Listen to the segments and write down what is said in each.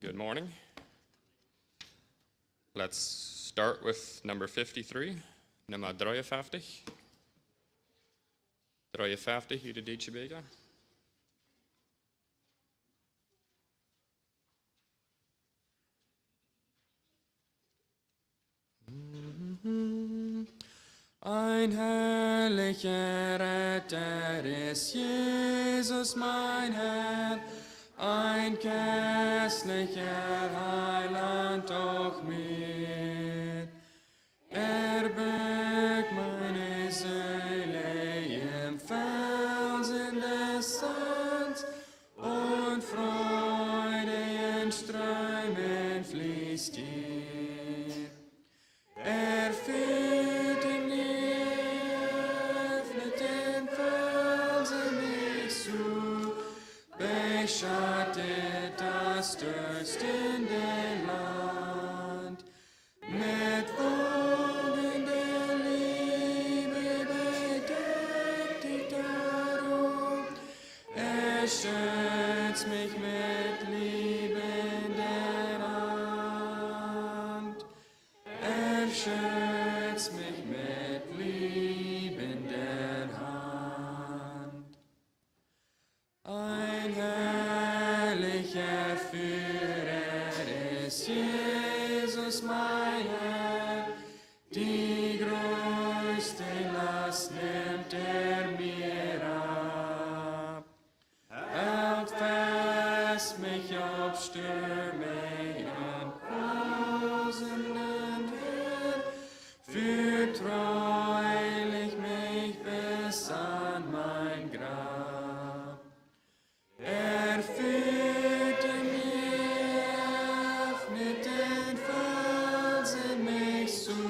Good morning. Let's start with number 53, nummer 53. 53 uit de Duitse beker. Ein herrlicher Retter ist Jesus, mein Herr, ein köstlicher Heiland auch mir. Beugt meine Seele im Felsen des Sands und Freude in Strömen fließt ihr. Führt öffnet den Felsen mich zu, beschattet das durstende Land. Mit Wogen der Liebe bedeckt dich darum, schützt mich mit liebender Hand. Schützt mich mit liebender Hand. Ein herrlicher Führer ist Jesus, mein Herr, die größte Last nimmt mir ab. Hält fest mich auf Stürme und tosenden Höhen, führt treulich mich bis an mein Grab. Führte mir, öffnet den Felsen mich zu,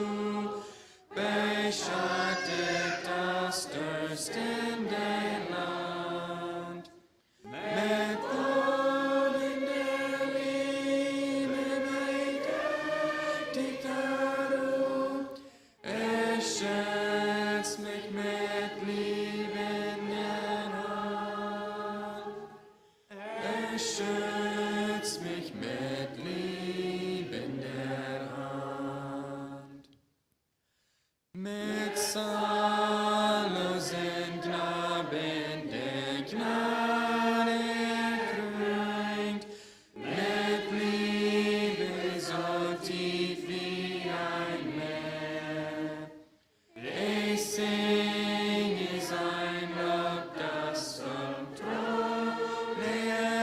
beschattet das durstende Land. Mit Wogen der Liebe bedeckt dich darum, schützt mich mit liebender Hand. Schützt mich mit liebender Hand. Mit zahllosen Gnaden der Gnade erkrönt, mit Liebe so tief wie ein Meer. Ich singe sein Lob, das zum Throne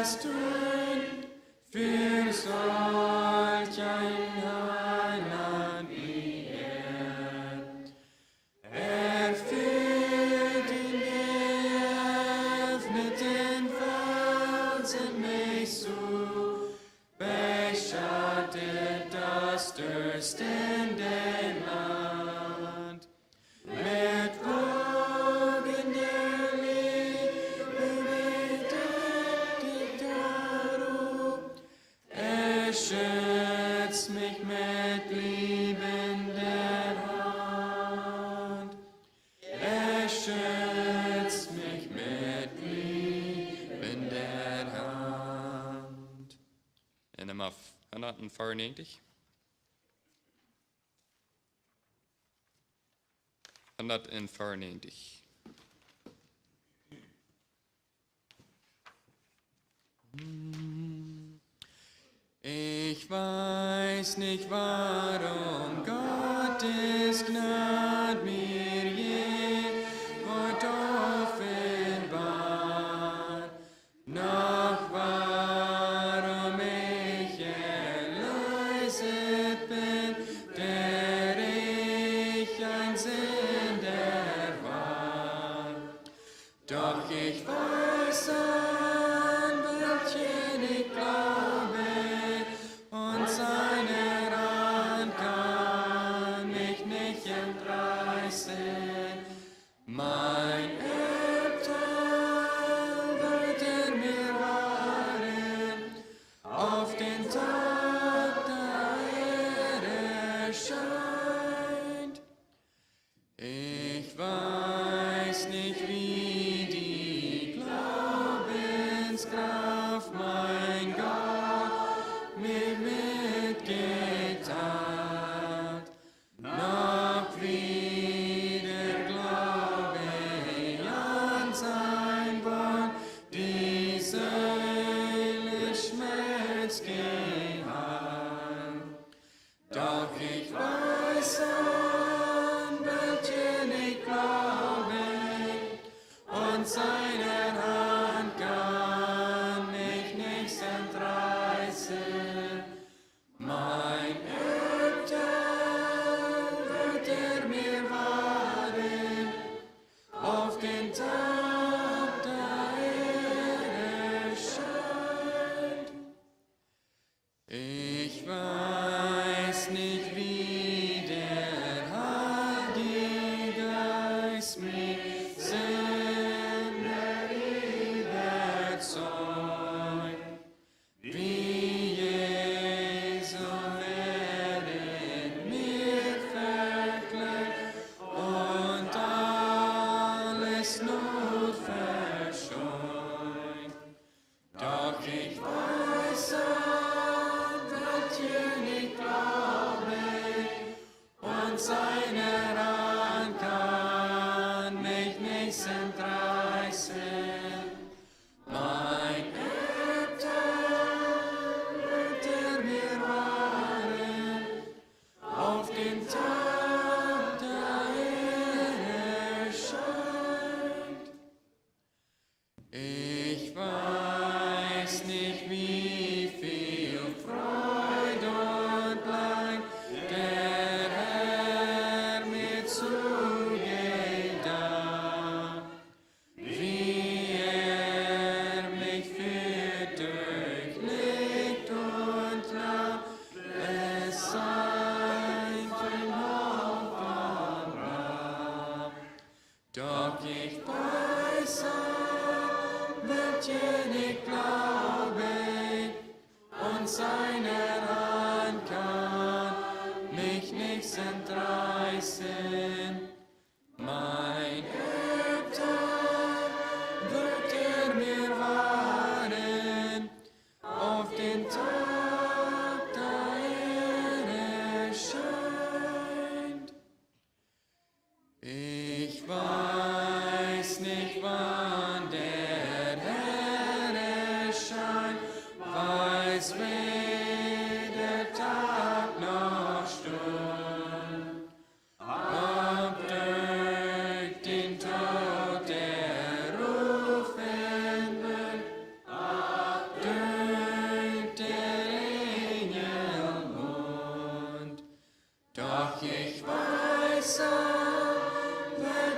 es tönt, für solch ein Heiland wie er. Führt in geöffneten Felsen mich zu, beschattet das durstende Land. Mit Wogen der Liebe bedeckt dich darum, schützt mich mit liebender Hand. Schützt mich mit liebender Hand. En nummer 194. 194. Ich weiß nicht, warum Gottes Gnade mir je heute offenbart, noch warum ich erlöset bin, der ich ein Sünder war. Doch ich weiß, an welchen ich glaube, und seine Hand kann mich nicht entreißen.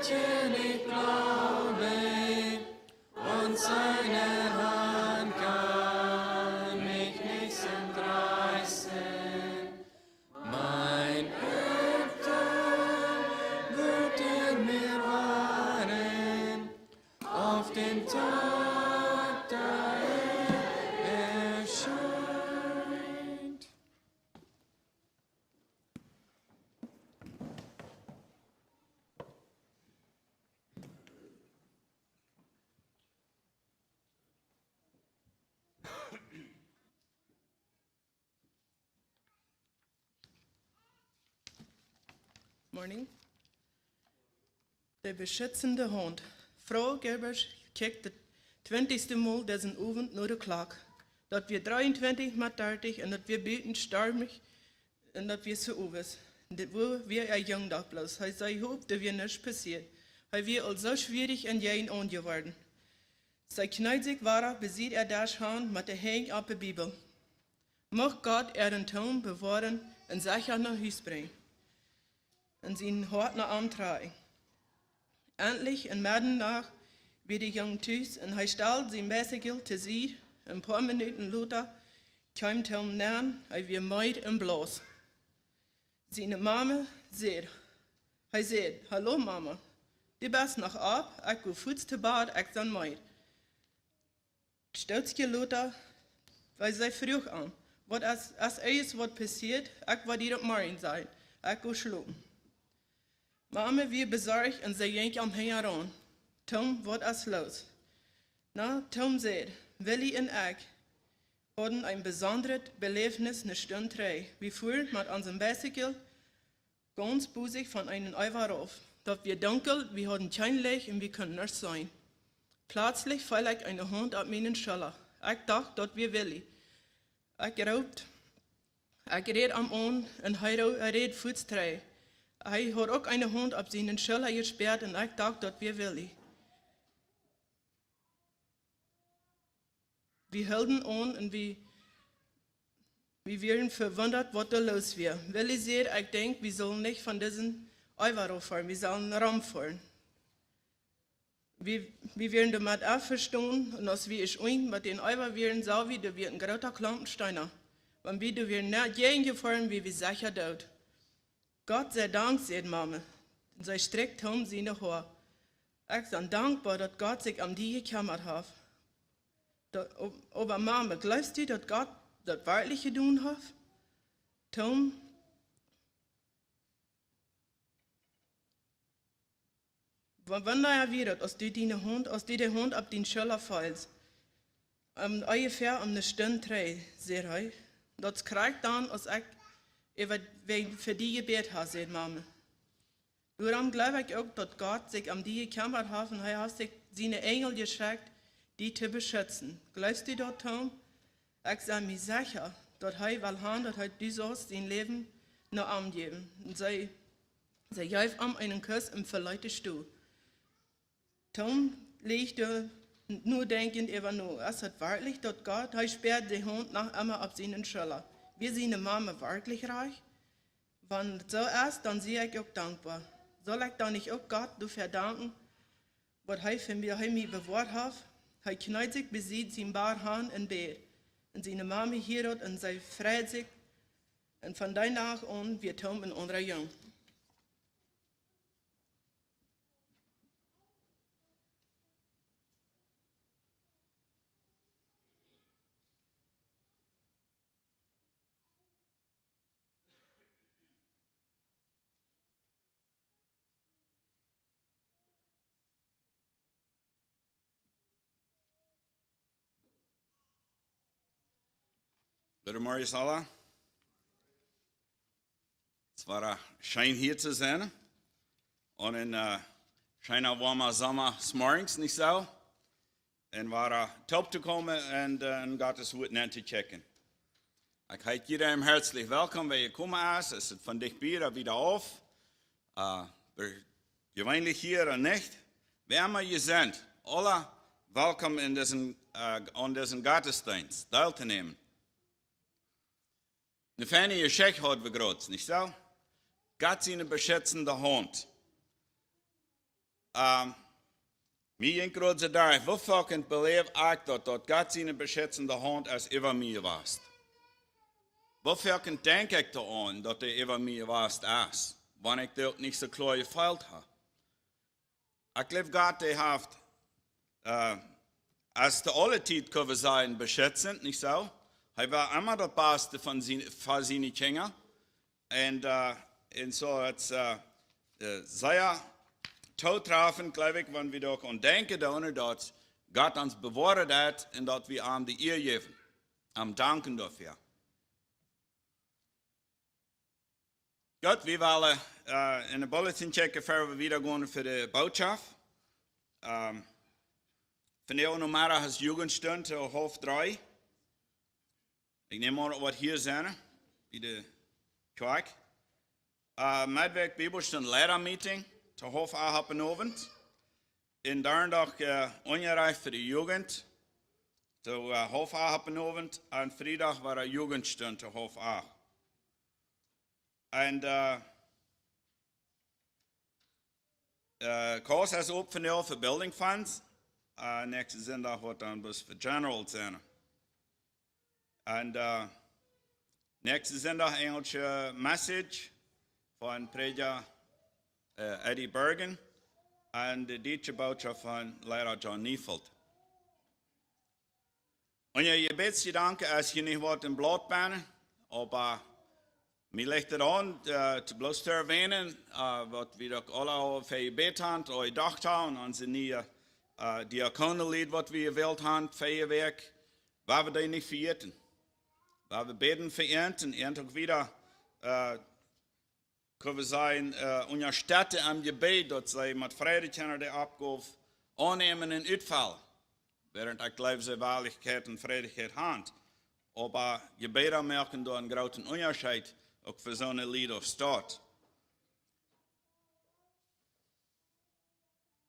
dir nicht glaube, und seine Hand kann mich nicht entreißen. Mein Öfter wird er mir wahren, auf den Tag, da er erscheint. Morning. Der beschützende Hund. Frau Gerbers kijkt het 20ste Mal diesen Abend naar de klok. Dat wir 23 met 30 en dat wir buiten stormig en dat wir so overs. Dit wo wir ein Jungdag bloß. Hij zei hoop dat wir nichts passiert. Hij wir al so schwierig en jein geworden. Zij kneidig war, besieht das Hand mit der Hang auf der Bibel. Mocht Gott den Ton bewahren und sicher nach Huis bringen. Und sein Hort nach antragen. Endlich in Middernacht wie die Jung thuis und hij stellt sein Messigel te zien. Ein paar Minuten later kwam hem nähen, hij weer meid en bloos. Seine Mama zei, hij zei, hallo Mama, du bist noch ab, ik go voets te bad, ik dan meid. Steltje later, wij zei vroeg aan, wat als alles wat passiert, ik word hier op morgen zijn, ik go slapen. Mama weer bezorgd en zij ging am Hang heran. Tom, wat is los? Na, Tom zei, Willi en ik hadden een bijzonder belevenis een Stunde drei. Wir fuhren mit unserem Bicycle ganz busig von einem Eiver auf. Dort wir dunkel, wir hatten kein Licht und wir können nicht sein. Plötzlich fiel ich eine Hand auf meinen Schulter. Ich dachte, dort wir Willi. Ich red am Ohren und er red Fuß drei. Hij had ook een hond op zijn schulter gesperrt en ik dacht dat wir Willi. Wir hielden an und wir waren verwundert, was da los war. Willi sagt, ich denke, wir sollen nicht von diesen Eiver fahren, wir sollen Raum fahren. Wir werden damit auch verstehen, und als wir es mit den Eiver wären, so wie, da wird ein großer Klampensteiner. Wenn wir da wären nicht gegen gefahren, wie wir sicher dort. Gott sei Dank, sagt Mama. Und sie streckt um seine Haare. Ich bin dankbar, dass Gott sich um die gekümmert hat. Aber Mama, glaubst du, dass Gott das wirklich getan hat? Tom? Wann er wieder, als du den Hund auf den Schulter fällst, ungefähr eine Stunde drei, sagt er, das kriegt dann, als ich für die gebet habe, sagt Mama. Darum glaube ich auch, dass Gott sich um die gekümmert hat und er hat sich seine Engel geschickt, die zu beschützen. Glaubst du das, Tom? Ich sage mir sicher, dass er will haben, dass er du sollst sein Leben noch angeben. Und sie gab ihm einen Kuss und verleitet du. Tom legte nur denkend über nur. Es ist wirklich, dass Gott, er sperrt den Hund nach immer auf seinen Schulter. Wir sind eine Mama wirklich reich? Wenn so ist, dann sehe ich auch dankbar. Soll ich dann nicht auch Gott dafür danken, was er für mich bewahrt hat? Er knallt sich, besieht sein Barhahn im Bett. Und seine Mama hier und sie freut sich. Und von danach an wird Tom ein anderer Jung. Goedemorgen allen. Es war schön hier zu sein und in schöner warmer Sommer morgens, nicht so? Und war top zu kommen und in Gottes Wort zu checken. Ich heiße jedem herzlich willkommen, wenn ihr kommen ist. Es ist von dich wieder auf. Gewöhnlich hier und nicht. Wer immer ihr seid, alle willkommen in diesen Gottesdienst teilzunehmen. Eine feine Geschichte hat wir gerade, nicht so? Gott ist eine beschützende Hand. Mir in große Dag, wo fucking beleef ik dat God zijn beschützende hand als über mir warst? Wo fucking denk ik aan dat er über mir warst als, wanneer ik dat niet zo klar gefeilt heb? Ik geloof God, die heeft, als de alle tijd kunnen zijn beschützend, niet zo? Hij was immer de beste van zijn kinderen. En zo, het zeer toetreffend, glaube ich, wenn wir doch an denken, dass Gott uns bewahrt hat und dass wir ihm die Ehre geben. Am Danken dafür. Gut, wir wollen in der Bulletin checken, bevor wir wieder gehen für die Botschaft. Von der Nummer has Jugendstunde till 2:30. Ich nehme an, was hier zijn, wie de Kerk. Midweek Bibelstunde Leitermeeting till 7:30 in avond. En daarna ongerecht voor de Jugend till 7:30 in avond. En vrijdag war de Jugendstunde till 7:30. En Kurs is op vandaag voor building funds. Nächste zondag wordt dan dus voor general zijn. En nächste zondag Engelse message van prediger Eddie Bergen en de Duitse boodschap van Lehrer John Hochfeld. En je bedanken als je niet wat in blad bent, maar mir legt het aan te bloos te erwähnen, wat we ook alle voor je bed hebben, of gedacht hebben, onze nieuwe diakonenlied wat we gewählt haben für ihr Werk, waar we die niet vergeten. Waar we beten für ihn und auch wieder können wir sagen, unsere Städte am Gebet, dass sie mit Freude können die Abgabe annehmen und uitvallen. Während ich glaube, sie Wahrlichkeit und Freudigkeit haben. Aber Gebete merken da einen großen Unterschied, auch für so eine Lied auf Stadt.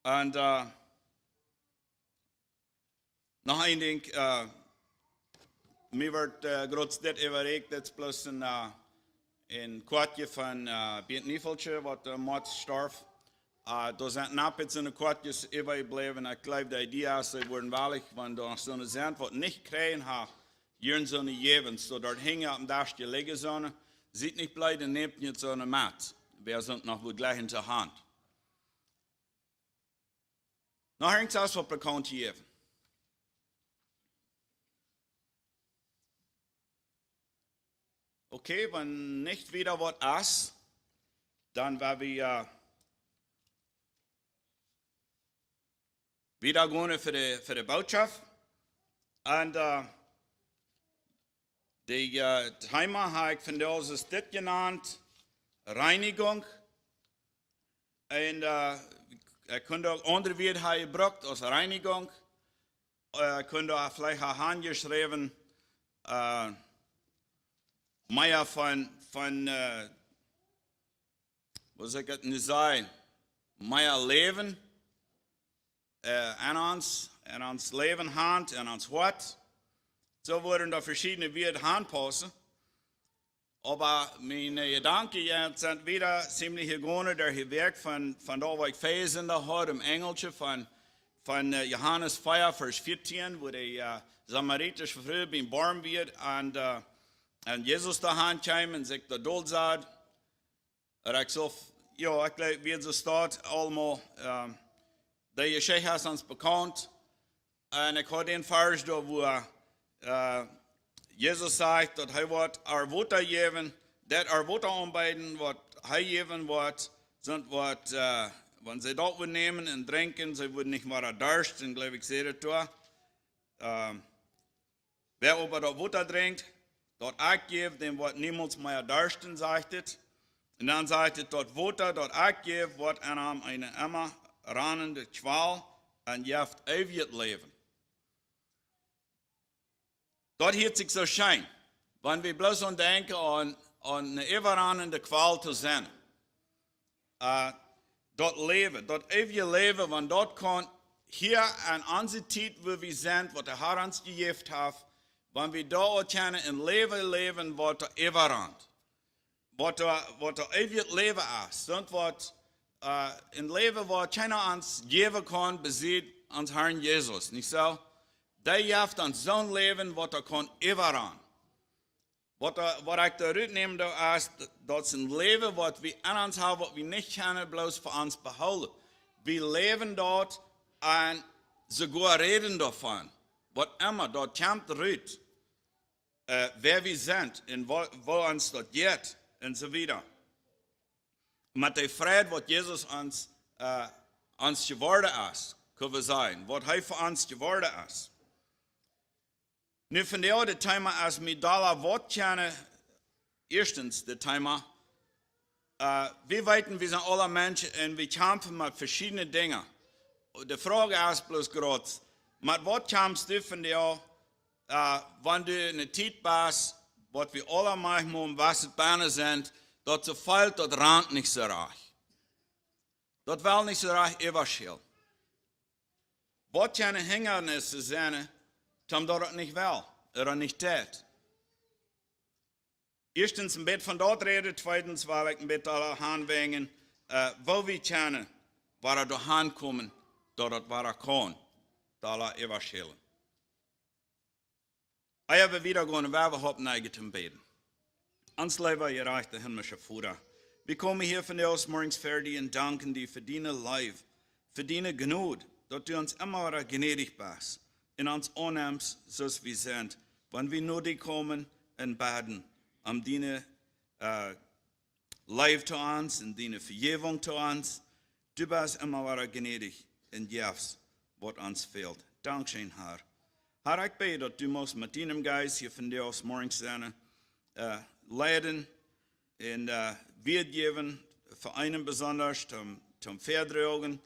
Und noch ein Ding, mir wird gerade das überlegt, jetzt bloß ein Kwartje von Bent Niefeltje, was Mord starb. Da sind nappets in den Kwartjes übergeblieben. Ich glaube, die Idee ist, sie wurden wahrlich, wenn da so eine sind, was nicht kriegen haben, hier so eine Jeven, so dort hängen auf dem Dach die Legesonne, sieht nicht blöd und nimmt nicht so eine Mat. Wir sind noch wohl gleich in der Hand. Noch irgendwas, was bekannt hier. Okay, wenn nicht wieder was ist, dann werden wir wieder gehen für die Botschaft. Und die Thema habe ich von der aus ist das genannt, Reinigung. Und ich könnte auch andere Wörter gebraucht als Reinigung. Ich könnte auch vielleicht ein Hand geschrieben, Meier von was soll ich das nicht sagen, Meier Leben, an uns Leben Hand, an uns Hort. So wurden da verschiedene Wörter anpassen. Aber meine Gedanken jetzt sind wieder ziemlich gegangen, der Werk von da, wo ich Fäsen da habe, im Engelschen von Johannes 4, Vers 14, wo der samaritische Frau beim Baum wird und Jesus da handkam und sich da duld sagt. Und ich so, ja, ich glaube, wie es steht, allemaal, die Geschichte ist uns bekannt. Und ich habe den Vers da, wo Jesus sagt, dass er wird Wutter geben, dass Wutter anbieten, was er geben wird, sind was, wenn sie dort nehmen und trinken, sie würden nicht mehr durst, und glaube ich, sehe das da. Wer aber dort Wutter trinkt, dort ich gebe, dem wird niemals mehr dursten, sagt es. Und dann sagt es, dort Wutter, dort ich gebe, wird einem eine immer rannende Qual und jeft ewig Leben. Dort hört sich so schön, wenn wir bloß denken an eine ewig Qual zu sein. Dort leben, dort ewig leben, wenn dort kann, hier an unsere Zeit, wo wir sind, was der Herr uns gegeben hat, wenn wir da können ein Leben leben, was der ewig was der ewig Leben ist, und was ein Leben, wo keiner uns geben kann, besieht uns Herrn Jesus, nicht so? Der jaft uns so ein Leben, was er kann überall. Was ich da rübernehmen, da ist, das ist ein Leben, was wir an uns haben, was wir nicht können, bloß für uns behalten. Wir leben dort und sogar reden davon. Was immer, dort kommt rüber, wer wir sind und wo uns dort geht und so weiter. Mit der Freude, was Jesus uns geworden ist, können wir sagen, was er für uns geworden ist. Nu von der andere Thema, als wir da Wort kennen, erstens das Thema, wir weiten, wir sind alle Menschen und wir kämpfen mit verschiedenen Dingen. Die Frage ist bloß gerade, mit was kämpfst du von dir, wenn du in der Zeit bist, was wir alle manchmal was es Beine sind, dort so fällt, dort rannt nicht so reich. Dort will nicht so reich überschillen. Was keine Hindernisse sind, Tom dort nicht will, oder nicht tät. Erstens ein bisschen von dort reden, zweitens, weil ich ein bisschen alle anwägen, wo wir kennen, war er durch ankommen, dort war er kann, da überschillen. Ich habe wieder gehen, wir haben neigen beten. Ans Leben, ihr reicht der himmlische Vater. Wir kommen hier von dir aus morgens fertig und danken dir für deine Leib, für deine Gnade, dass du uns immer wieder gnädig bist. In uns annimmst, so wir sind, wenn wir nur die kommen und beten, deine Leib zu uns und deine Vergebung zu uns. Du bist immer wieder gnädig und gibst, was uns fehlt. Dankeschön, Herr. Herr, ich bete, dass du musst mit deinem Geist hier von dir aus morgens sein, leiden und Wert geben, für einen besonders zum Vertragen.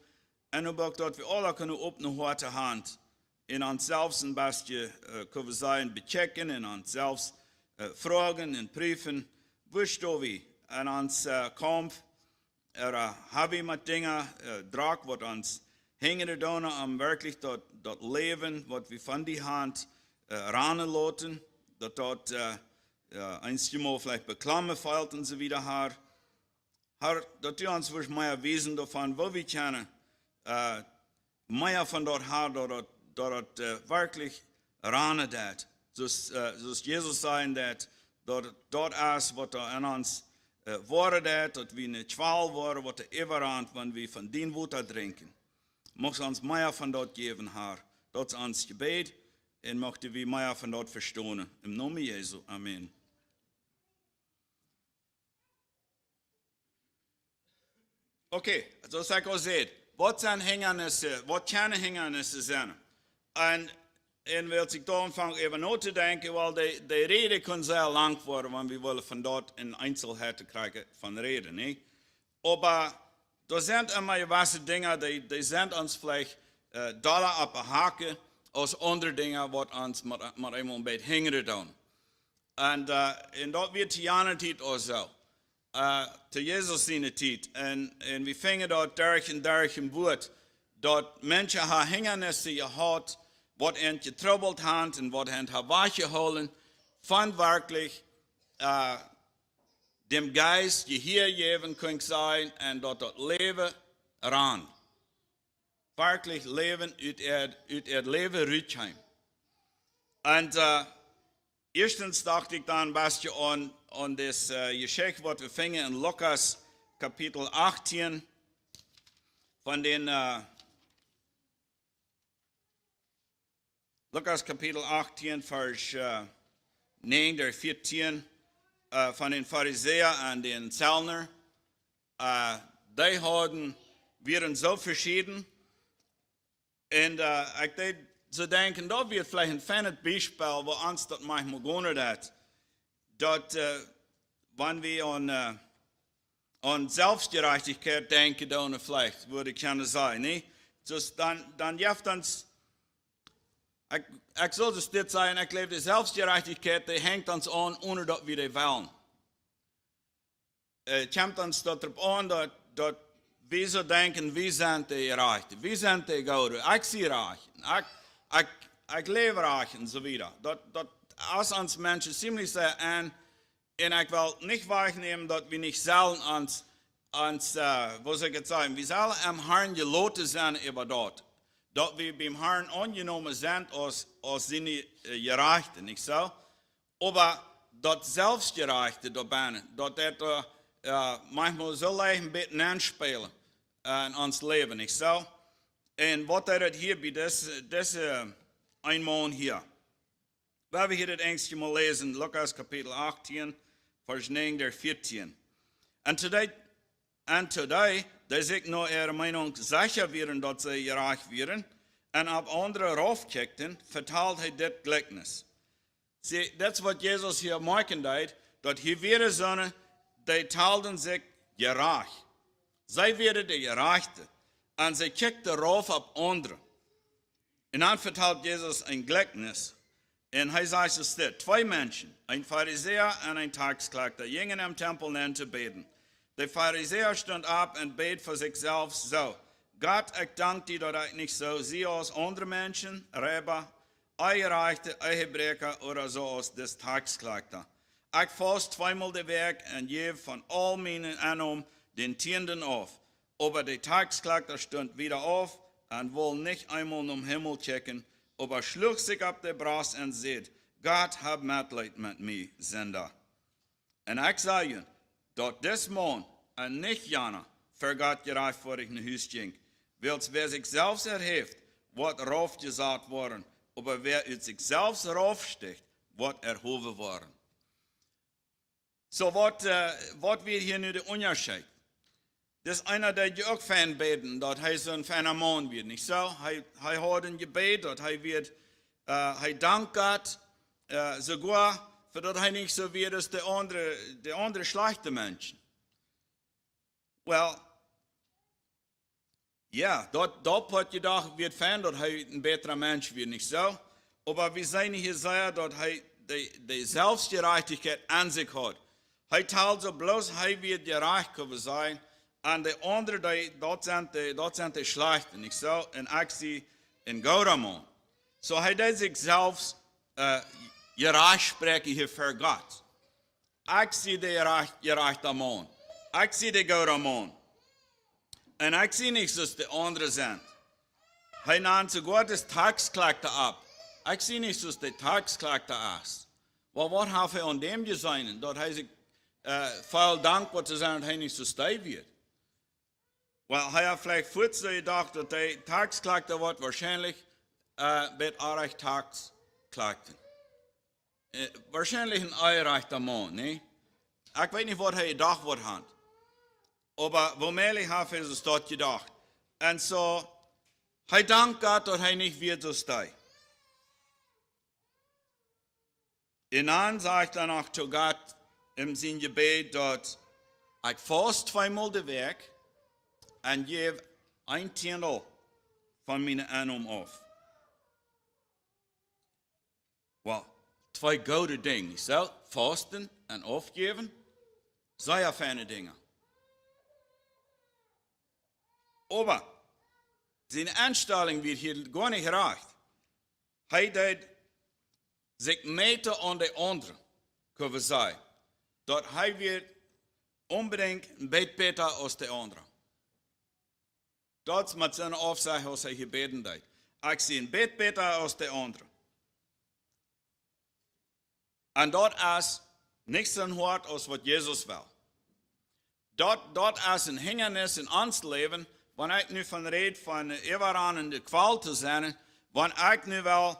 Und auch, dass wir alle können offene harte Hand in uns selbst ein bisschen, können wir sagen, bechecken, in uns selbst fragen und prüfen, wo stehen wir in uns Kampf, oder haben wir mit Dingen, Druck, was uns hängen da am wirklich dort Leben, was wir von die Hand ranlassen, dass dort einmal vielleicht beklammern fällt und so wieder, Herr, dass du uns mehr Wesen davon, wo wir kennen, mehr von dort haben, dort wirklich ran dat. Dus Jesus sagen dat, dort ist, was er an uns worden dat, dass wir nicht schwal worden, was er überrand, wenn wir von den Wutter trinken. Mocht uns mehr von dort geben, Herr. Das ist uns Gebet und mochte wir mehr von dort verstehen. Im Namen Jesu. Amen. Okay, so sag ich seht, was sind Hindernisse, was keine Hindernisse sind. Und wenn ich da anfange, eben nachzudenken, weil die Rede kann sehr lang werden, wenn wir wollen von dort in Einzelheiten kriegen von Reden. Nicht? Aber da sind immer gewisse Dinge, die sind uns vielleicht Dollar ab der Hake, als andere Dinge, was uns mit einem Moment hängen tun. Und dort wird die Jahre Zeit auch so. Zu Jesus seine Zeit. Und wir fangen dort durch im Wort, dort Menschen haben Hindernisse gehabt, was ihn getroubelt haben und was ihn wachgeholt von wirklich dem Geist, die hier geben können sein und dort Leben ran. Wirklich Leben uit Leben rüberheim. Und erstens dachte ich dann ein bisschen an das Geschichte, was wir fingen in Lukas Kapitel 18 von den Lukas Kapitel 18, Vers 9 bis 14 von den Pharisäern und den Zöllner. Die waren so verschieden. Und ich denke, zu denken, da wird vielleicht ein feines Beispiel, wo uns das manchmal gewohnt hat. Dort, wenn wir an Selbstgerechtigkeit denken, dann vielleicht würde ich gerne sagen, ne? Just dann hilft uns, ich soll es dir sagen, ich glaube, die Selbstgerechtigkeit, die hängt uns an, ohne dass wir die wollen. Kommt uns darauf an, dass wir so denken, wir sind die Reichen, wir sind die Guten, ich sehe Reichen, ich lebe Reichen und so weiter. Das ist uns Menschen ziemlich sehr an, und ich will nicht wahrnehmen, dass wir nicht selten uns Und was ich jetzt sagen, wir sollen am Herrn gelotet sein über dort. Dort wir beim Herrn angenommen sind als seine Gerechte, nicht so? Aber dort Selbstgerechte da bin, dort manchmal so leicht ein bisschen anspielen in uns Leben, nicht so? Und was das hier bei das einmal hier. Weil wir hier das engste mal lesen, Lukas Kapitel 18, Vers 9 der 14. Und today, da sich nur ihre Meinung sicher werden, dass sie reich werden, und auf andere raufkickten, verteilt er das Gleichnis. See, das was Jesus hier machen deed, dass hier wäre so, die teilten sich reich. Sie werden die Gerechte, und sie kickten rauf auf andere. Und dann verteilt Jesus ein Gleichnis. Und er sagt es dit, 2 Menschen, ein Pharisäer und ein Taxkläger, gingen im Tempel hin zu beten. Der Pharisäer stand ab und bet für sich selbst so: Gott, ich danke dir, dass ich nicht so sehe als andere Menschen, Räber, Eingereichte, Eingebrecher oder so als des Taxkläger. Ich fasse 2-mal den Weg und gebe von all meinen Einnahmen den Tienden auf. Aber der Taxkläger stand wieder auf und will nicht einmal zum Himmel checken, aber schlug sich auf der Brust und sagt: Gott, hab Mitleid mit mir, Sünder. Und ich sage Ihnen, dass das Mann und nicht Jana für Gott gerecht vor ich in Haus ging. Weil wer sich selbst erhebt, wird raufgesagt worden, aber wer ut sich selbst raufsticht, wird erhoben worden. So, was wird hier nur der Unterschied? Das ist einer, der auch Fan beten, dass er so ein feiner Mann wird, nicht so? Er hat ein Gebet, dass er dankt Gott, sogar, für dass er nicht so wird als der andere schlechte Menschen. Well, ja, dort hat gedacht, wird Fan, dass er ein besserer Mensch wird, nicht so? Aber wir sehen hier sehr, dass er die Selbstgerechtigkeit an sich hat. Er teilt so bloß, er wird gerecht sein. Und die anderen, dort sind die Schlechten, nicht so? Und ich sie in Gaudermann. So er hat sich selbst gerecht sprechen hier für Gott. Ich sehe den gerechten Mann. Ich sehe den Gaudermann. Und ich sehe nicht, dass die anderen sind. Er nahm sogar das Taxkläger ab. Ich sehe nicht, dass der Taxkläger ist. Well, was hat er an dem gesehen? Dort hat sich viel Dank, was zu sagen, dass er nicht so steil wird. Well, er hat vielleicht kurz gedacht, dass der Taxkläger wird wahrscheinlich mit euch Taxklägten. Wahrscheinlich ein einreichter Mann, ne? Ich weiß nicht, was er gedacht hat. Aber womöglich hat er es dort gedacht. Und so, er dankt Gott, dass er nicht wird so steil. Und dann sagt er noch zu Gott im sein Gebet, dass ich fasse 2-mal den Weg und gebe 1/10 von meinen Einnahmen auf. Well, 2 gute Dinge, so? Fasten und aufgeben, sehr feine Dinge. Aber seine Anstellung wird hier gar nicht erreicht. Er hat sich Meter an die anderen, können wir sagen. Dort er wird unbedingt ein bisschen besser als die anderen. Dort mit seiner Aufsage, was er hier beten hat. Ich sehe ein bisschen besser als die anderen. Und dort ist nichts so hart, als was Jesus will. Dort ist ein Hindernis in uns Leben, wenn ich nu von rede, von überrannende Qual zu sein, wenn ich nu will,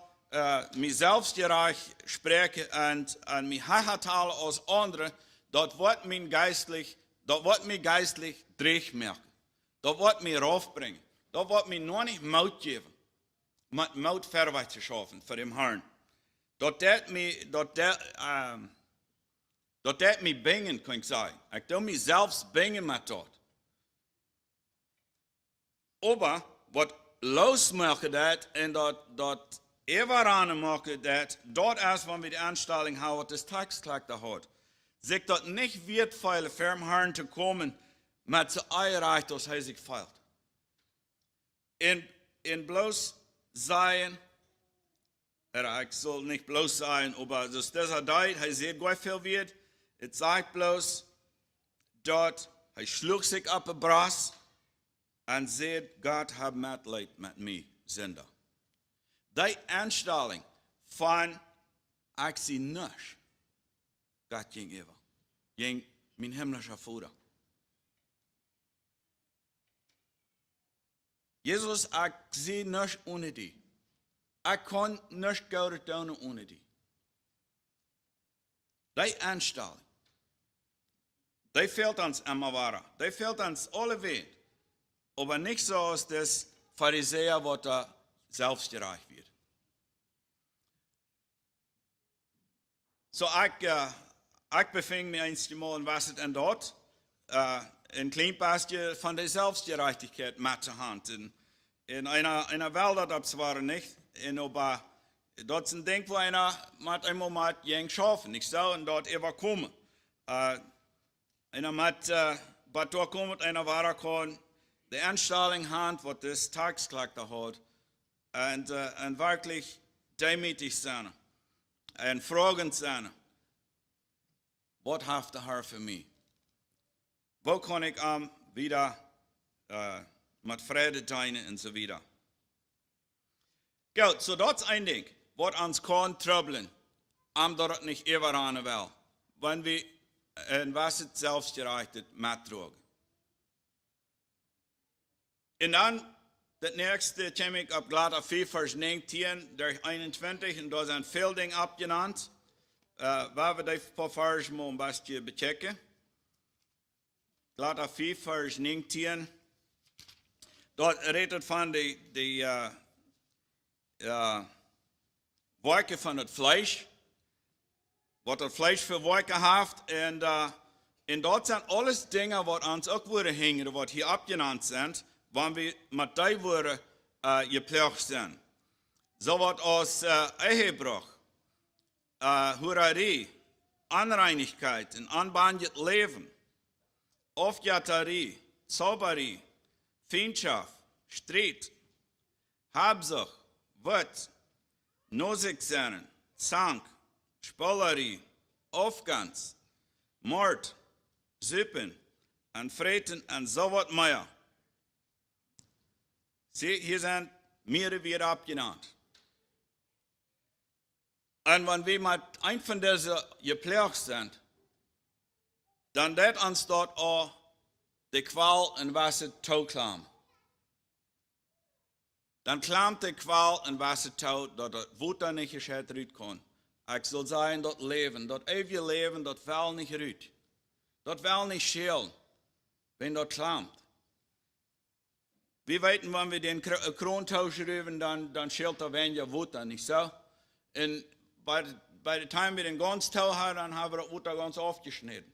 mich selbst gerecht spreche und mich heratale als andere, dort wird mich geistlich dreig merken. Dort wird mich raufbringen. Dort wird mich nur nicht Maut geben, mit Maut verweit zu schaffen für den Herrn. Dort mich bingen, kann ich sagen. Ich tue mich selbst bingen mit dort. Aber was losmachen dat en dat Everane machen dat, dort erst, wenn wir die Anstellung haben, das Taxkläger hat. Sich dort nicht wird feilen, für den Herrn zu kommen, mit so einreicht, dass er sich feilt. In bloß sein, ich soll nicht bloß sein, aber das dieser Zeit, er sehr gut viel wird, es sagt bloß, dort Hij sloeg zich op de bras en zei, God heb medelijden met mij, zinder. Die aanstelling van, ik zie niks, God ging even. Ging mijn himmlische Vader. Jesus, ik zie niks ohne die. Ik kan niks gouden doen ohne die. Die aanstelling. Die fehlt uns immer wahr. Die fehlt uns alle weit. Aber nicht so als das Pharisäer, was da selbstgerecht wird. So, ich befing mich einmal und was en dort, ein klein bisschen von der Selbstgerechtigkeit mit zur Hand. In einer Welt, das war nicht, aber dort ist ein Ding, wo einer mit einmal mit jeng schaffen, nicht so, und dort überkommen. Einer mit, was dort kommt, einer war kann, die Anstellung hand, was das Tagsklagter hat, und wirklich demütig sein, und fragen sein, was hat der Herr für mich? Wo kann ich wieder mit Friede dienen und so weiter? Gut, so das ist ein Ding, was uns kann troubeln, dort nicht überall will, wenn wir was es selbstgerechtet mittragen. Und dann, das nächste, komme ich auf Galater 4, Vers 19, durch 21, und da sind viele Dinge abgenannt, waar we die paar Vers mal ein bisschen bechecken. Galater 4, Vers 19, dort redet von die Werke von das Fleisch, was das Fleisch für Werke hat, und dort sind alles Dinge, was uns auch wieder hängen, was hier abgenannt sind, wenn wir mit die Worte gepflegt sind. So was aus Ehebruch, Hurerei, Anreinigkeit, ein anbandet Leben, Aufjatterie, Zauberei, Feindschaft, Streit, Habsucht, Wut, Nosigsein, Zank, Spollerie, Aufgans, Mord, Süppen, und Freten und so was mehr. Sie, hier sind mehrere wieder abgenannt. Und wenn wir mit ein von diesen gepflegt sind, dann wird uns dort auch die Qual in Wasser klammern. Dann klammt die Qual in Wasser tau, dass das Wutter nicht gescheit rüt kann. Ich soll sein, dort leben, dort ewige Leben, dort will nicht rüt. Dort will nicht schälen, wenn dort klammt. Wir weten, wenn wir den Krontausch rüben, dann schält er weniger Wutter, nicht so? Und bei der Time wir den ganz Tau haben, dann haben wir das Wutter ganz aufgeschnitten.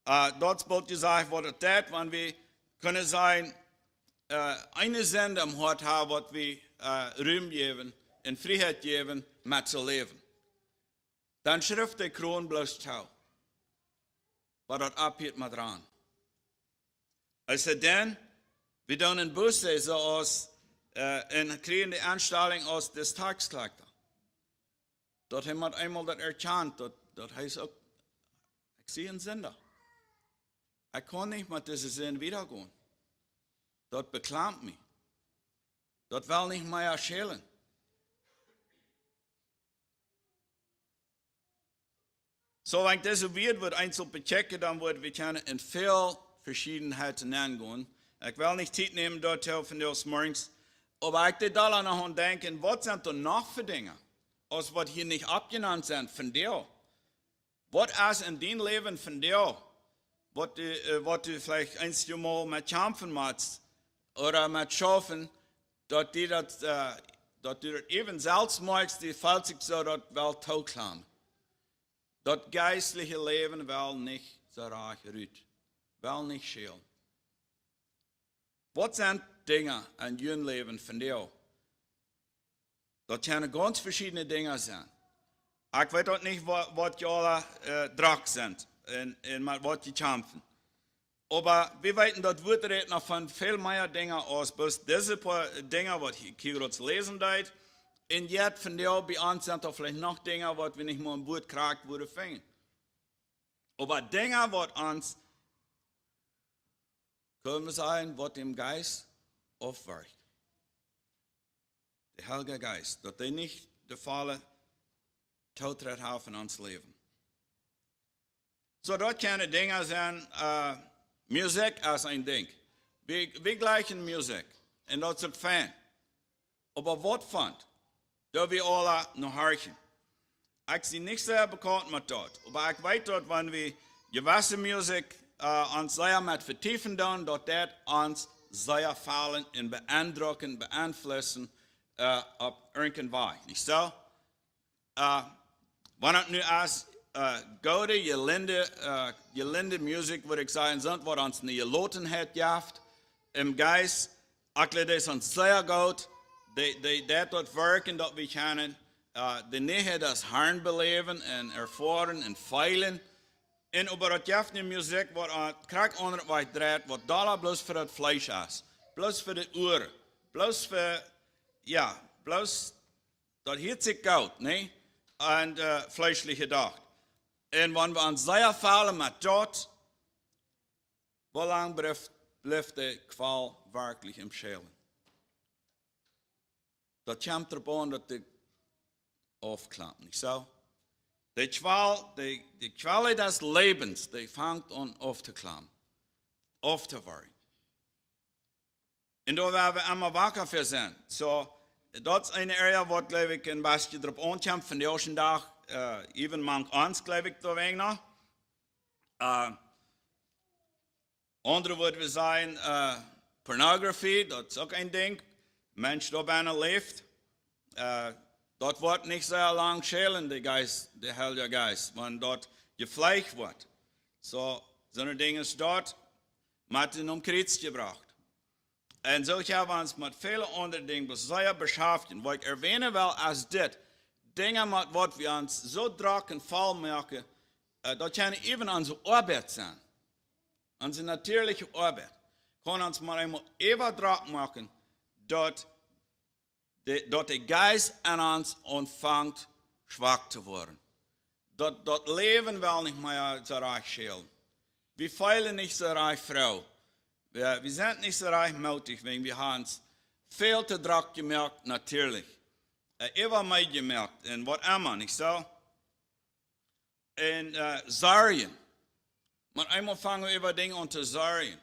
Dort wird gesagt, was das, wenn wir können sein, eine Sende am Hort haben, was wir Ruhm geben, in Freiheit geben, mit zu leben. Dann schrift der Kron bloß Tau. Was das abhebt mal dran. Also dann, wir tun in Busse so aus, und kriegen die Anstellung aus des Tagsklagter. Dort haben wir einmal das erkannt, dort heißt auch, ich sehe einen Sünder. Ich kann nicht mit diesem Sinn wiedergehen. Dort beklamt mich. Dort will nicht mehr schälen. So, wenn das so wird einzeln bechecken, dann wird wir können in viel Verschiedenheiten angehen. Ich will nicht Zeit nehmen, dort helfen des Morgens. Aber ich will da noch denken, was sind da noch für Dinge, aus was hier nicht abgenannt sind von dir? Was ist in deinem Leben von dir, was du vielleicht einmal mit kämpfen musst oder mit schaffen, dass du das eben selbst magst, die falls ich so dort will tauklamm. Das geistliche Leben will nicht so reich rüt, will nicht schälen. Was sind Dinge in deinem Leben von dir? Das können ganz verschiedene Dinge sein. Ich weiß auch nicht, was die alle Drag sind, und was die kämpfen. Aber wir wissen, dort wird noch von viel mehr Dingen aus, bloß diese paar Dinge, was ich hier gerade lesen deit, und jetzt von dir bei uns sind da vielleicht noch Dinge, was wir nicht mal im Boot kriegen, würde finden. Aber Dinge, was uns können wir sagen, was dem Geist aufwirkt. Der Heilige Geist, dass der nicht die Falle Todret haben in uns Leben. So, dort können Dinge sein, Musik als ein Ding. Wir gleichen Musik. Und das ist Fan. Aber was fand? Da wir alle noch horchen. Ich bin nicht sehr bekannt mit dort. Aber ich weiß dort, wenn wir gewisse Musik uns sehr mit vertiefen tun, dass das uns sehr fallen und beeindrucken, beeinflussen auf irgendeine Weise. Nicht so? Wenn es nu als gute, gelinde Musik, würde ich sagen, sind, was uns eine geloten hat, jaft, im Geist, ich glaube, das ist uns sehr gut, das dort wirken, dass wir können, die Nähe des Herrn beleben und erfahren und feilen. Und über das jaft eine Musik, was krank onder weit dreht, was da bloß für das Fleisch ist, bloß für die Ohren, bloß für, ja, bloß, das hört sich gut, ne? Und fleischliche Dacht. Und wenn wir uns sehr fallen mit dort, wie lange bleibt die Qual wirklich im Schälen? Das kommt darauf an, dass die aufklappt, nicht so? Die Qual des Lebens, die fängt an aufzuklappen, aufzuwirken. Und da werden wir immer wacker für sein. So, dat is een area wat, geloof ik, een beetje erop aankomt van de eerste dag. Even mank ons, geloof ik, daar weg nog. Andere woorden we zijn, pornography, dat is ook een ding. Mens daar bijna leeft. Dat wordt niet zo lang schelen, de Heilige Geist, want dat gevleid wordt. So, zo'n ding is dat, met een Kreuz gebracht. En zo hebben we ons met vele andere dingen zeer beschäftigen. Wat ik erwähnen wil als dit, dingen met wat we ons zo druk en vol maken, dat kan even onze arbeid zijn. Onze natuurlijke arbeid. Kan ons maar eenmaal even druk maken, dat de geest aan ons ontvangt zwak te worden. Dat leven wel niet meer zo reich schelen. We feilen niet zo reich vrouw. Wir sind nicht so reich mutig, wenn wir haben es viel zu druk gemerkt, natürlich. Immer mehr gemerkt, und was immer, nicht so? Und Sarien. Man einmal fangen wir über Dinge an zu Sarien.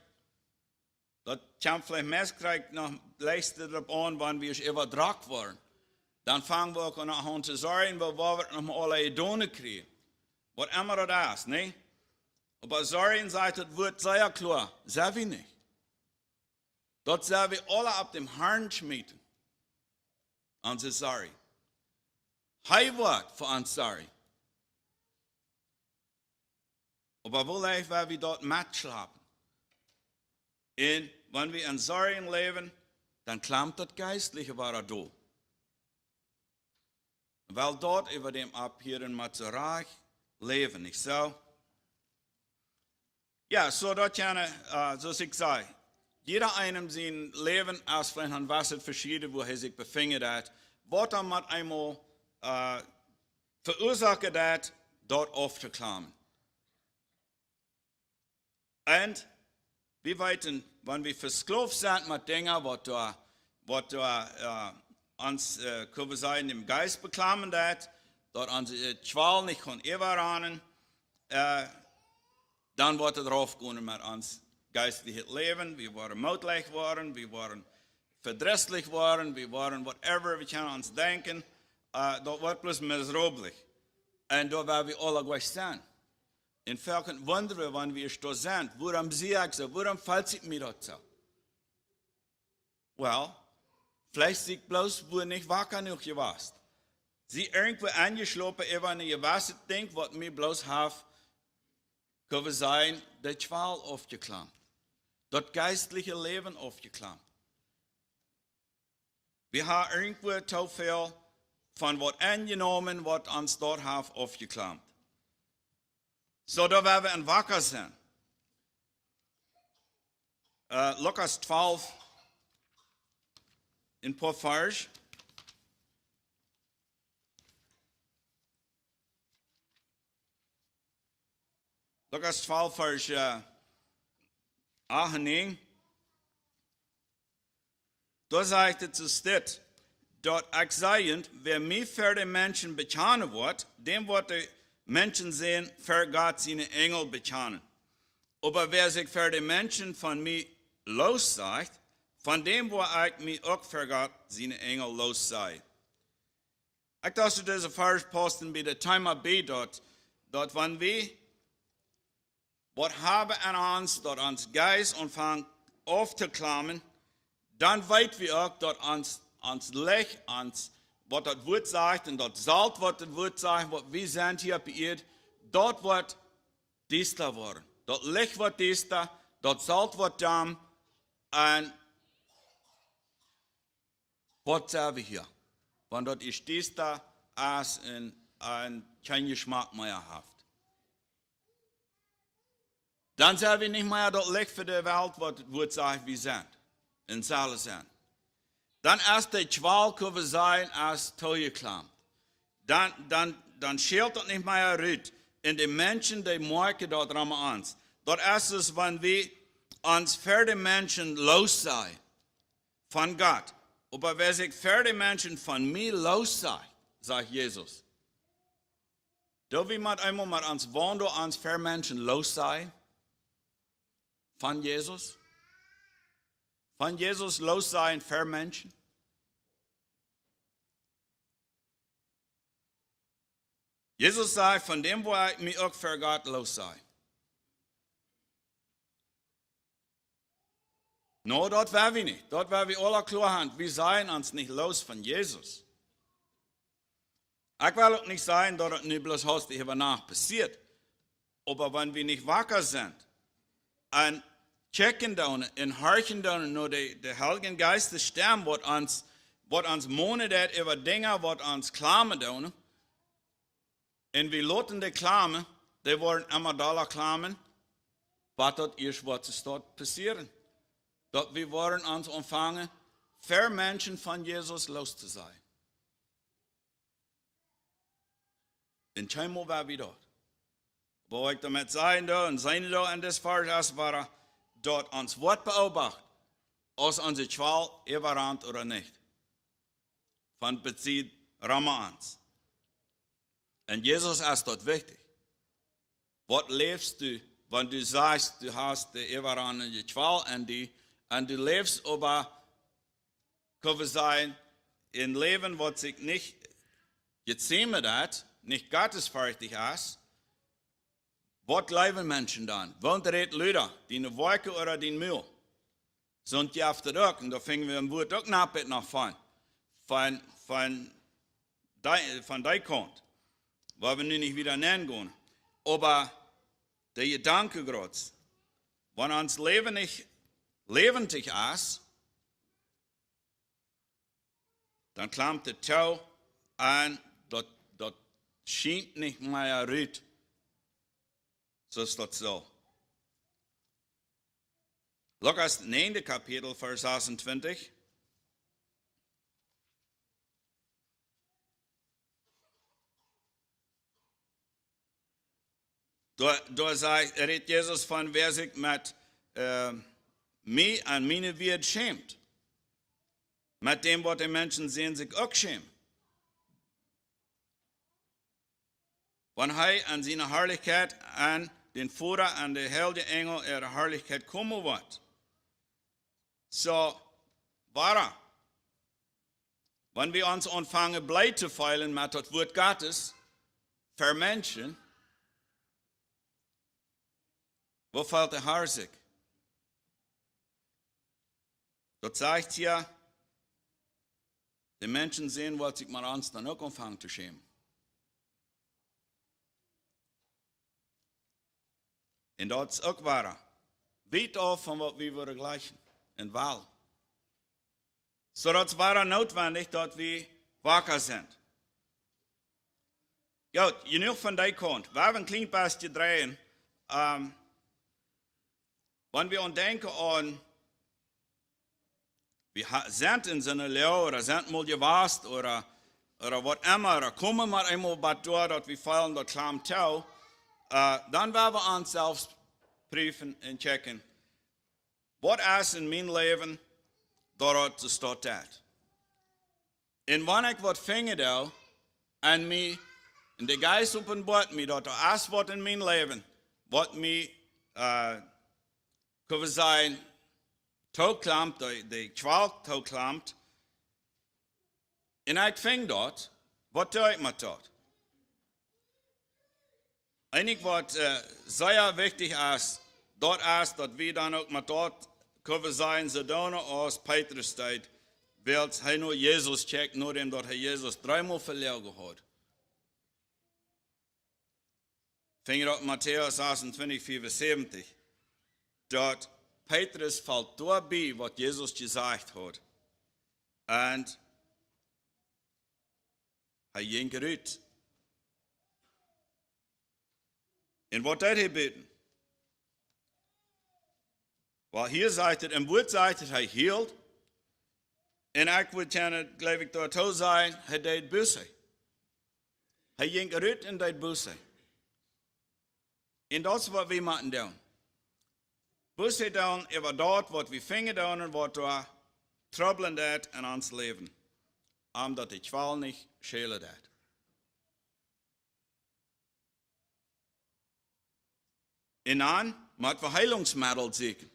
Das kann vielleicht mehr noch leisten darauf an, wenn wir über druk waren. Dann fangen wir auch an zu Sarien, weil wir noch mal alle Idone kriegen. Was immer das ist, ne? Aber Sarien sagt, das wird sehr klar, sehr wenig. Dort sollen wir alle auf dem Herrn schmieden. Und sie sorry. Hei Wort für uns sorry. Aber wo leicht, weil wir dort mitschlafen. Und wenn wir in Sorry leben, dann klammt das Geistliche war da. Weil dort über dem ab hier in Mazerach leben, nicht so? Ja, so dort kann, so ich sage, jeder einem sein Leben aus vielleicht an was verschieden, wo er sich befindet hat, was er mit einmal verursacht hat, dort aufzuklammern. Und wir weiten, wenn wir versklavt sind mit Dingen, was uns, können wir sagen, im Geist beklammern hat, dort unsere Qual nicht kann überahnen, dann wird er drauf gehen mit uns. Geistliches Leben, wir waren möglich worden, wir waren verdrießlich worden, wir waren whatever, wir können uns denken, das wird bloß miserabel. Und da werden wir alle gleich sein. In welchen wundern, wenn wir da sind, warum sehe ich so, warum fällt es mir das so? Well, vielleicht sehe ich bloß, wo nicht wacker genug gewesen. Sie irgendwo angeschlafen über eine gewisse Ding, was mir bloß hat, können wir sagen, der Qual aufgeklammt. Das geistliche Leben aufgeklammt. Wir haben irgendwo zu viel von was angenommen, was uns dort hat aufgeklammt. So, da werden wir ein Wacker sein. Lukas 12, in paar Vers. Lukas 12, Vers 8 und 9. da sagt es zu steht, dort ich sage, wer mich für die Menschen bechanen wird, dem wird die Menschen sehen, für Gott seine Engel bechanen. Aber wer sich für die Menschen von mir los sagt, von dem wo ich mich auch für Gott seine Engel los sei. Ich dachte, diese Vers posten bei der Thema B dort wenn wir was haben an uns, dort uns Geist anfangen aufzuklammen, dann weit wir auch dort uns Licht, uns, was das Wort sagt, und dort Salz, was das Wort sagt, was wir sind hier bei ihr, dort wird dies da worden. Dort Licht wird dies da, dort Salz wird da, und was sagen wir hier? Wenn dort ist dies da, als ein kein Geschmack mehr haft. Dann sagen wir nicht mehr dort Licht für die Welt, was das Wort sagt, wir sind. In Saale sind. Dann erst der Schwal können sein als Teuerklam. Dann schält das nicht mehr rüt. In den Menschen, die morgen dort ran uns. Dort erst ist, wenn wir uns für die Menschen los sein. Von Gott. Aber wer sich für die Menschen von mir los sei, sagt Jesus. Da wie man einmal mit uns wollen, uns für Menschen los sein. Von Jesus. Von Jesus los sein für Menschen. Jesus sagt, von dem, wo ich mich auch für Gott los sei. No, dort wäre wir nicht. Dort wäre wir alle klar haben, wir seien uns nicht los von Jesus. Ich will auch nicht sagen, dass es nicht bloß hastig über Nacht passiert. Aber wenn wir nicht wacker sind, und checken da und horchen da nur der Heiligen Geist des Sterben, was uns monet über Dinge, was uns klamen da. Und wir loten die klamen, die wollen immer da klamen, was dort ist, was dort passieren. Dort wir wollen uns anfangen, für Menschen von Jesus los zu sein. In Chemo war wir dort. Wo ich damit sein da und sein da in das Vers war dort uns Wort beobachtet, aus unserer Schwal überrannt oder nicht. Von bezieht Rama uns. Und Jesus ist dort wichtig. Was lebst du, wenn du sagst, du hast die überrannte Schwal und du lebst aber, kann wir sein, in Leben, was sich nicht gezähmt hat, nicht gottesfürchtig ist, was leben Menschen dann? Wohnt Leute, die eine Wolke oder den Müll? Sind die auf der Rück, und da fingen wir im Wort auch nach vorn. Von dein Kont. Weil wir nun nicht wieder nennen können. Aber der Gedanke gerade, wenn uns Leben nicht lebendig ist, dann klammt der Tau an, dort schien nicht mehr rüt. So ist das so. Lukas 9. Kapitel, Vers 26. Da redet Jesus von, wer sich mit mir an meine Wird schämt. Mit dem, was die Menschen sehen, sich auch schämen. Wenn er an seine Herrlichkeit, an den Vater, an der Heilige Engel ihrer Herrlichkeit kommen wird. So, wenn wir uns anfangen, blei zu feilen mit dem Wort Gottes für Menschen, wo fällt der Herr sich? Dort sagt hier, die Menschen sehen, was sich mal uns dann auch anfangen zu schämen. Und das ist auch wahr. Weit auf von was wir würden gleichen. In Wahl. So das war notwendig, dass wir wacker sind. Ja, genug von der Kant. Wir haben ein kleines bisschen drehen. Wenn wir denken an, wir sind in so einer Lehre oder sind mal gewasst oder was immer, oder kommen wir einmal bei dort, dass wir fallen, dort klamm tau, dann werden wir uns selbst prüfen und checken, was ist in meinem Leben, dort zu staat dat. En wanneer ik wat vingen daar, en mij, en de geest openbaart mij, dat er alles wat in mijn leven, wat mij, kunnen we zeggen, toeklampt, de kwal toeklampt, en ik ving dat, wat doe ik met dat? Eigenlijk wat zeer wichtig is, dat is dat we dan ook met dat kunnen zijn, zodanig als Petrus tijd, wilt hij nur Jezus checkt, nadat dat hij Jezus dreimal verlegen had. Ving op Matthäus 26, 74, dat Petrus valt doorbij wat Jezus gezegd had. En hij ging eruit. En wat deed hij beten? Wel, hier zegt het, en woord zegt het, hij hield. En ik wil kunnen, geloof ik, daartoe zijn, hij deed bussen. Hij ging eruit en deed bussen. En dat is wat we moeten doen. Bussen doen over dat wat we vingen doen en wat we troubelen dat in ons leven. Omdat die kwal niet schelen dat. En dan moeten we heilingsmiddel zoeken.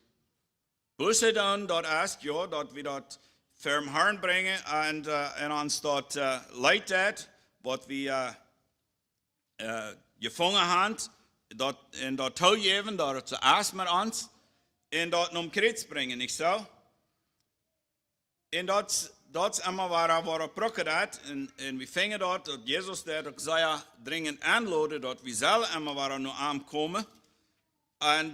Bussen doen, dat is, ja, dat we dat firm Herrn brengen en ons dat leidt dat, wat we gevangen hebben, en dat toegeven, dat het zo is met ons, en dat naar Kreets brengen, niet zo? En dat is immer waar we prokken dat, en we vingen dat Jezus dat ook zeer dringend aanladen, dat we zelf immer waar nu aankomen, en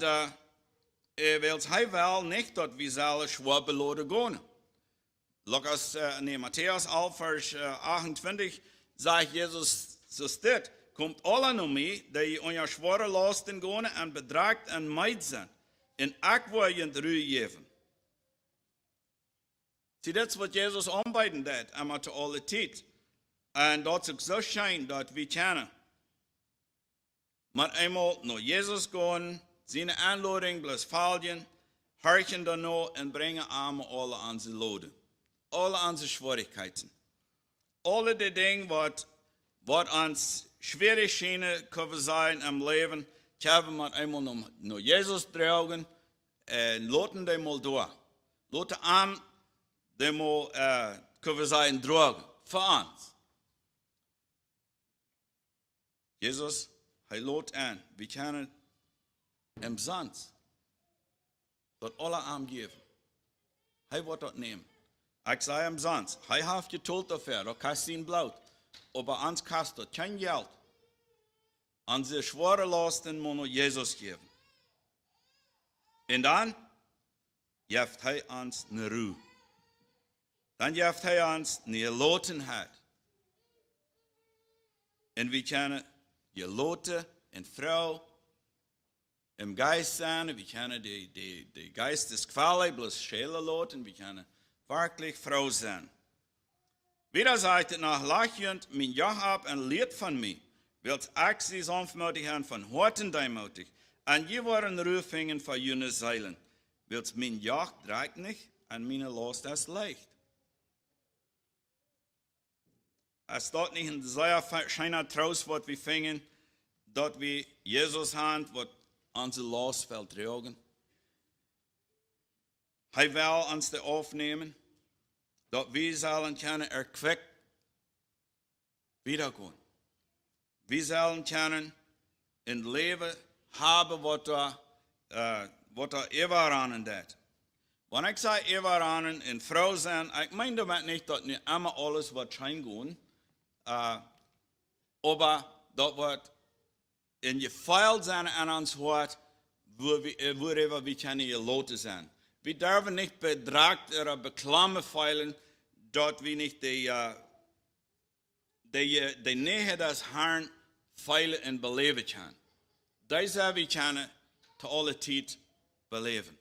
wil hij wel niet dat we zelf schwer beladen gaan. Lucas, Matthäus 11, vers 28, zegt Jezus zo dit. Komt alle naar mij, die onder zware lasten gaan en bedraagt en meid zijn. En ik wil je het rust geven. Zie, dat is wat Jezus aanbieden deed, maar te alle tijd. En dat is ook zo schijn dat we kennen. Maar eenmaal naar Jezus gaan, zijn aanlading blijven volgen, harken daarna en brengen aan alle onze loden. Alle onze schwierigheden. Alle die dingen wat ons schwierig schijnen kunnen zijn im leven, kunnen we eenmaal naar Jezus dragen en laten die mal door. Laten aan die mal, kunnen we zijn, dragen. Voor ons. Jezus, hij laat aan. We kunnen hem zand dat alle aan geven. Hij wordt dat nemen. Ik zei hem zand. Hij heeft geteld dafür, dat kan zien bloot. Aber ons kost dat geen geld. Onze zware lasten moet Jezus geven. En dan geeft hij ons een ruhe. Dan geeft hij ons een gelotenheid. En we kunnen geloten en vrouw im Geist zijn. We kunnen de Geist des Qualen bloß schelen laten. We kunnen werkelijk vrouw zijn. Wieder sagt het nach lachend, mijn Joch ab en leert van mij. Wilt ik sie sanftmütig en van harten deimotig. En je worden rufingen van jene zeilen. Wilt mijn Joch draagt niet en mijn last is leicht. Es staat niet in de zeer schijner troost wat we vingen, dat we Jezus hand wat onze last wil dragen. Hij wil ons de afnemen, dat we zullen kunnen erkwekt wiedergaan. We zullen kunnen in het leven hebben wat er ervaren dat. Wanneer ik zeg ervaren in vrouw zijn, ik meen damit niet dat niet immer alles wat schijn gaan, aber dat wat in je feil zijn aan ons hart, waarover we kunnen geloten zijn. We durven niet bedraagt of beklammen feilen, dat we niet de Nähe des Herrn feilen en beleven kunnen. Deze we kunnen te alle tijd beleven.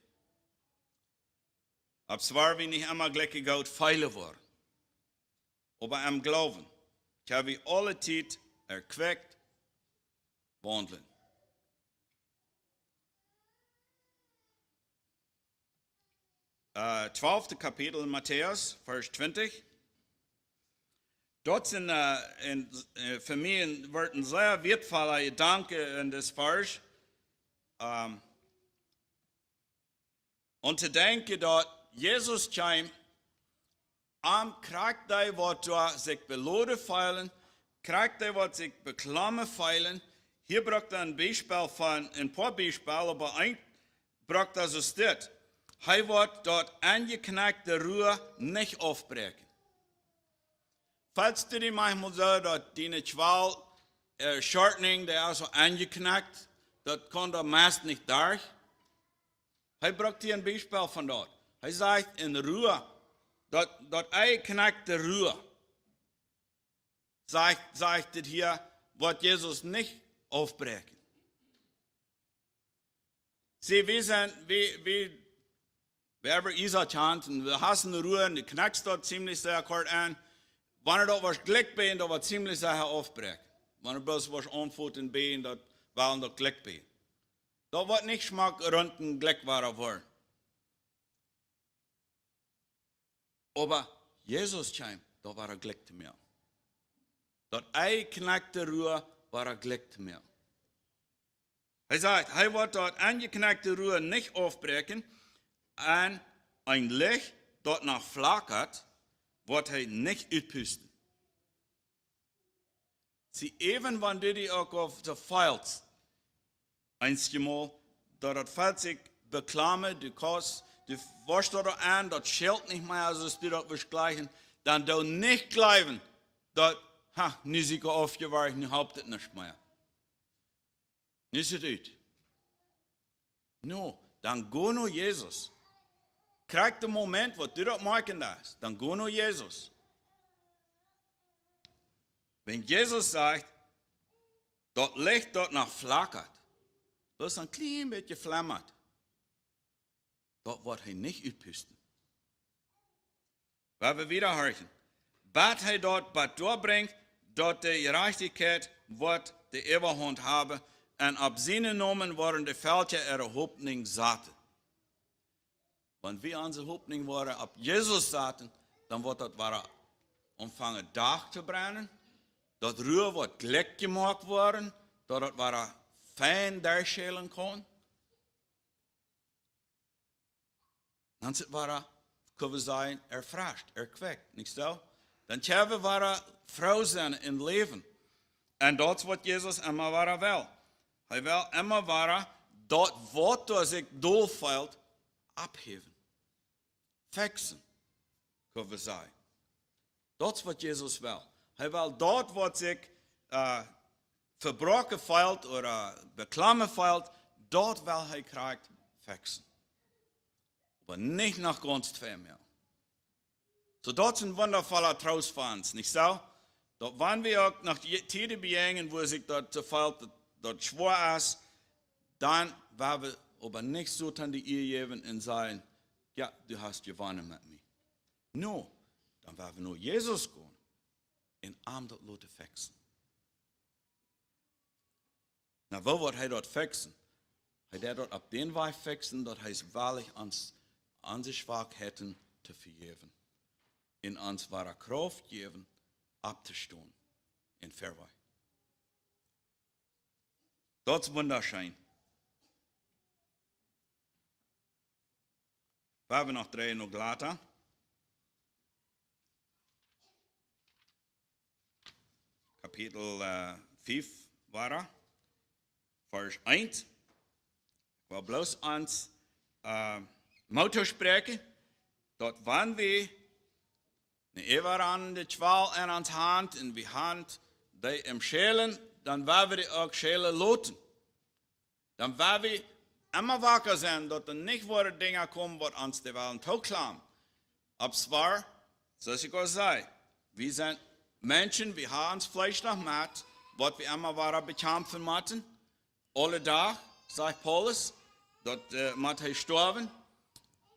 Ob zwar we niet immer gleich goud feilen worden, aber am Glauben können wir alle tijd erquickt wandelen. 12. Kapitel in Matthäus, Vers 20. Dort sind für mich wird ein sehr wertvoller Gedanke in das Vers. Und zu denken, dass Jesus kam, am kriegt er, was sich belode feilen, kriegt er, was sich beklamme feilen. Hier braucht er ein Beispiel von, ein paar Beispiele, aber ein braucht er so steht. Er wird dort angeknackte Ruhe nicht aufbrechen. Falls du dir manchmal so, dass deine Schwal, Shortening, der ist so angeknackt, das kommt er meist nicht durch. Er braucht hier ein Beispiel von dort. Er sagt in Ruhe, dort eingeknackte Ruhe, sagt es hier, wird Jesus nicht aufbrechen. Sie, wir sind, wer Isa chanten, wir hassen Ruhe, und die knackst dort ziemlich sehr kurz an. Wenn dort was Glück bin, dann wird ziemlich sehr aufbrechen. Wenn bloß was anfutten bin, dann wollen dort Glück bin. Da wird nicht Schmack runden Glück war. Aber Jesus kam, da war Glück mehr. Dort eingeknackte Ruhe war Glück mehr. Er sagt, er wird dort angeknackte Ruhe nicht aufbrechen, und ein Licht dort noch flackert, wird er nicht utpusten. Sie even wenn du die auch auf der Fels einmal, dort fällt sich beklamme, du wirst dort an, dort schält nicht mehr, also du dort wirst gleichen, dann du nicht glauben, dort, nicht sicher aufgewacht, ich hab das nicht mehr. Nicht so gut. No, dann go nur Jesus. Krieg den Moment, wo du dort machen darfst, dann go nur Jesus. Wenn Jesus sagt, dort Licht dort noch flackert, bloß ein klein bisschen flammert, dort wird er nicht utpusten. Weil wir wieder hören, was er dort durchbringt, dort die Gerechtigkeit wird die Überhand haben, und ab seinen Namen waren die Fälscher ihre Hoffnung satten. Wenn wir unsere Hoffnung waren, ab Jesus satten, dann wird das anfangen, Dach zu brennen. Dat Ruhe wird Glück gemacht worden, dat het war fein darstellen kon. Dan war können wir sagen, erfrischt, erquickt, nicht so? Dann können wir Frau sein im Leben. Und das wird Jesus immer will. Er will immer dort, wo sich doelfällt, abheben. Fixen, können wir sagen. Das ist was Jesus will. Er will dort, wo sich verbrochen fällt oder beklammert fällt, dort will er kriegt fixen. Aber nicht nach ganz zwei mehr. So, das ist ein wundervoller Trost für uns, nicht so? Dort wenn wir auch nach Tiden begegnen, wo sich dort fällt, dort schwer ist, dann werden wir aber nicht so an die Ehe geben und sagen, ja, du hast gewonnen mit mir. No, dann werden wir nur Jesus gehen. In arm dat Leute fixen. Na, wo wird er dort fixen? Er dort ab den Weg fixen, dat hij wahrlich unsere Schwachheiten zu vergeben. In uns wahre Kraft geben, abzustehen. In Verweih. Das ist wunderschön. Wir haben noch 3 noch later. Kapitel 5 war Vers 1. Ich will bloß ans Motto sprechen. Dort waren wir Ewer an die Schwal in ons Hand und wir Hand die im Schälen, dann werden wir die auch Schälen loten. Dann werden wir immer wacker sein, dass nicht wo Dinge kommen, die uns die Welt hochklammern. Aber zwar, so ich auch sage, wir sind Menschen, wir haben uns Fleisch noch matt, was wir immer bekämpfen müssen. Alle Tag, sagt Paulus, dort muss er sterben.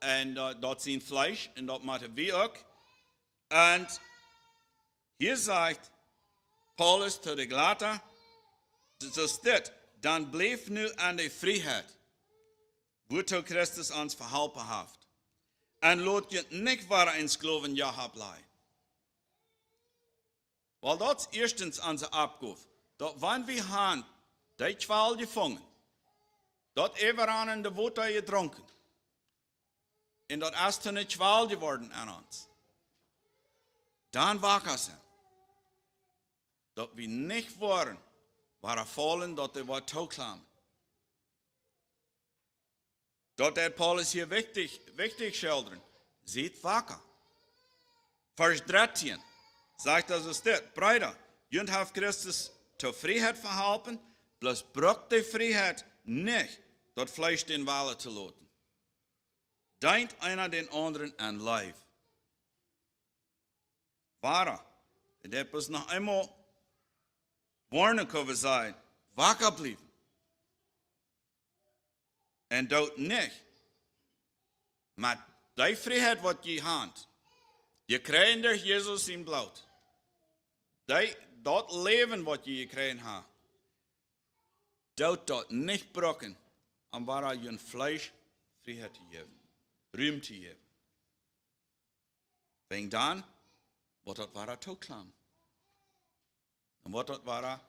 Und dort sind Fleisch, und dort müssen wir auch. Und hier sagt Paulus zu den Galater, so steht, dann bleib nur an der Freiheit, wozu Christus uns verholpen hat. En laat je niet waar in geloven ja blij. Weil dat is eerstens onze opgave. Dat wanneer we gaan, die 12 gevangen, dat even aan in de water gedronken. En dat is toen 12 geworden aan ons. Dan wakker zijn. Dat we niet waren vallen, dat er wat toeklamen. Dat der Paulus hier wichtig schildern. Seht wacker. Vers 13 sagt also steht, Brüder, jünd haft Christus zur Freiheit verhalten, bloß braucht die Freiheit nicht, das Fleisch den Wale zu loten. Deint einer den anderen an Leib. Wahrer, der bloß noch einmal warnen können sein, wacker bleiben. En dat niet. Maar die vrijheid wat je hebt, je krijgt door Jezus in bloed. Dat leven wat je gekregen hebt, dat niet brokken, om waar je een vlees vrijheid te geven, ruimte te geven. Wegen dan, wat dat waar toekwam. En wat dat waar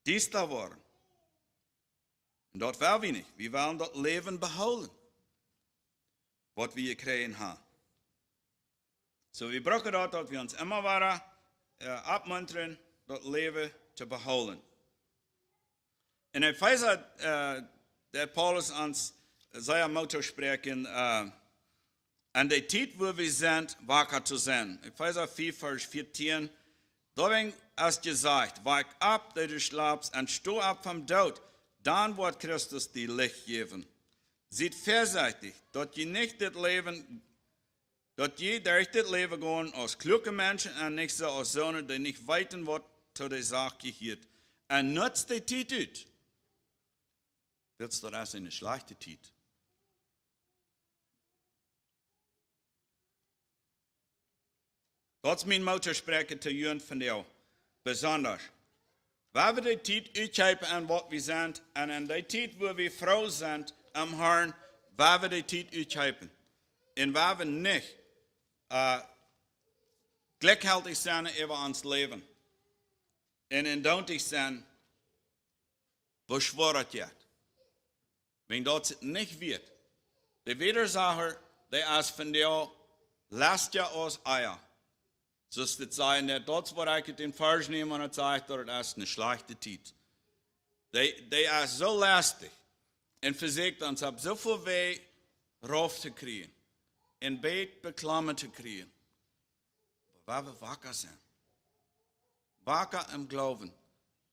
dienstbaar worden. En dat willen we niet. We willen dat leven behouden. Wat we gekregen hebben. So we brauchen dat we ons immer waren opmunteren dat leven te behouden. En in Epheser, der Paulus ons zijn motto spreken, an der tijd wo wir sind, wacker zu sein. Epheser 4, Vers 14, da als gesagt, wach ab, der du schlafst, und steh ab vom Tod. Dan wordt Christus die Licht geven. Ziet verzijdig, dat je niet dit leven, dat je durch dit leven gaan als kloeke mensen en niet zo als zonen die niet weten wat tot de zaak gehört. En nutzt die tijd uit. Wird's dat als een slechte tijd. Dat is mijn motorspreken te jullie van jou. Besonders. Waar we de tijd uitgeven aan wat we zijn, en in de tijd waar we vrouw zijn, am Herrn, waar we de tijd uitgeven. En waar we niet gelijkhaltig zijn over ons leven. En indontig zijn, wo schwor het je. Wenn dat het niet weet, de wederzager, die als van jou, last je als eier. Zoals het zijn, dat is wat ik in vers neem en het zegt dat het is een slechte tijd. Die is zo lastig en verzekerd ons op zoveel wee rauf te krijgen. En beet beklammen te krijgen. Waar we wakker zijn. Wakker im geloven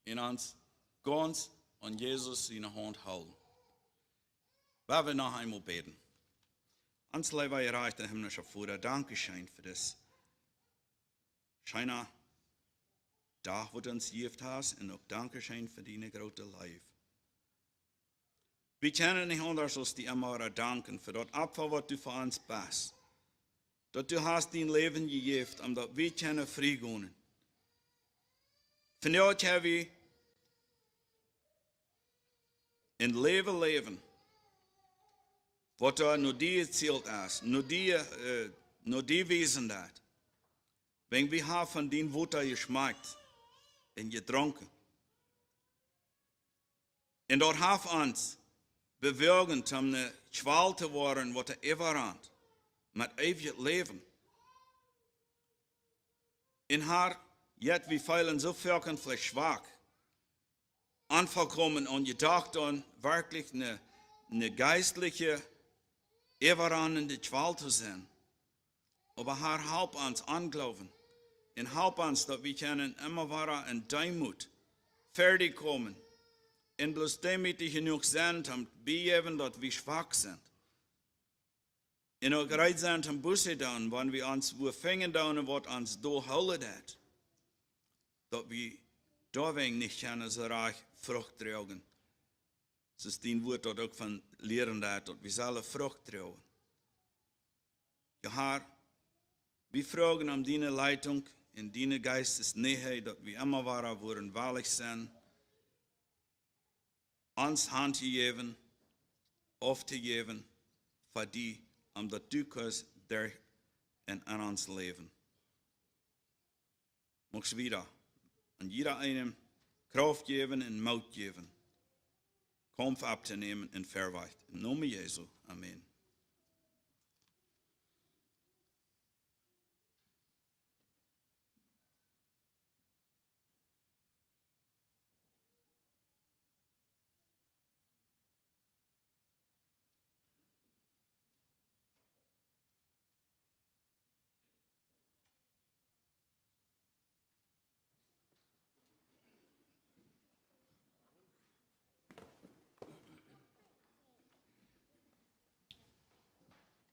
in ons ganz an Jesus in de hand houden. Waar we nog eenmaal beten. Ons lieber gerechter himmlischer Vater, danke schön für das. Scheiner, da wo du uns geeft hast, und auch Dankeschön für deine große Leib. Wir können nicht anders als die immer danken für das Opfer, was du für uns bist. Dass du hast dein Leben gegeben, um dass wir können frei gehen. Von dort haben wir ein Leben, was da nur die erzählt ist, nur die Wesen hat. Wenn wir haben von den Worten geschmeckt und getrunken. Und dort haben uns bewirken, um eine Schwal zu werden, was er everant, mit ewig Leben. In haar, jetzt wir feilen so wirklich schwach, angekommen und gedacht an wirklich eine geistliche, everantende Schwal zu sein. Aber Herr, help uns anglauben. Und help uns, dass wir können immer wieder in Demut fertig kommen. Und bloß demütig genug sind, um zu begeben, dass wir schwach sind. Und auch bereit sind, um Busse tun, wenn wir uns fängen tun, was uns da holen hat. Dass wir deswegen nicht können so reich Frucht tragen. Das ist ein Wort, das auch von Lehren hat, dass wir sollen Frucht tragen. Ja, Herr, wir fragen um deine Leitung in deine Geistesnähe, dass wir immer wieder würden wahrlich sein, uns Hand zu geben, aufzugeben, für die, dass du kannst daar in ons leven. Mocht ze wieder an jeder einem Kraft geben und Mut geben, Kampf abzunehmen und Verwecht. Im Namen Jesu. Amen.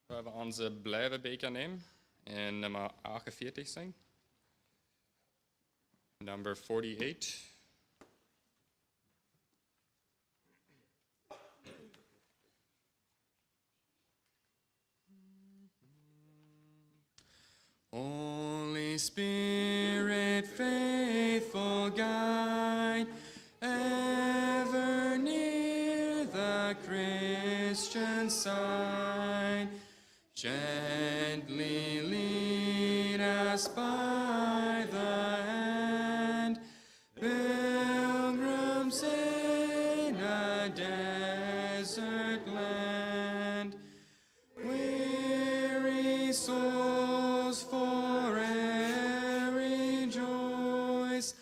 We gaan onze blijvenbeker nemen en nummer 48 zijn. Number 48. Holy Spirit, faithful guide, ever near the Christian side, gently lead us by the hand, pilgrims in a desert land, weary souls forever rejoice,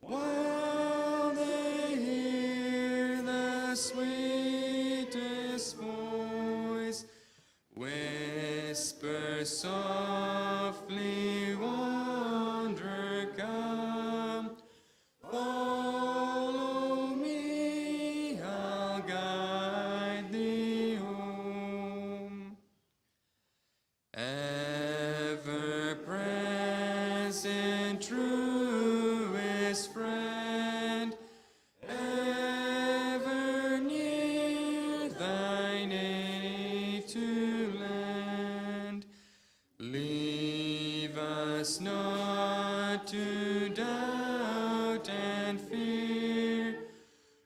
while they hear the sweetest voice, whisper softly, wanderer, come, follow me, I'll guide thee home. Ever present, truest friend, ever near thy native land, leave us not to doubt and fear,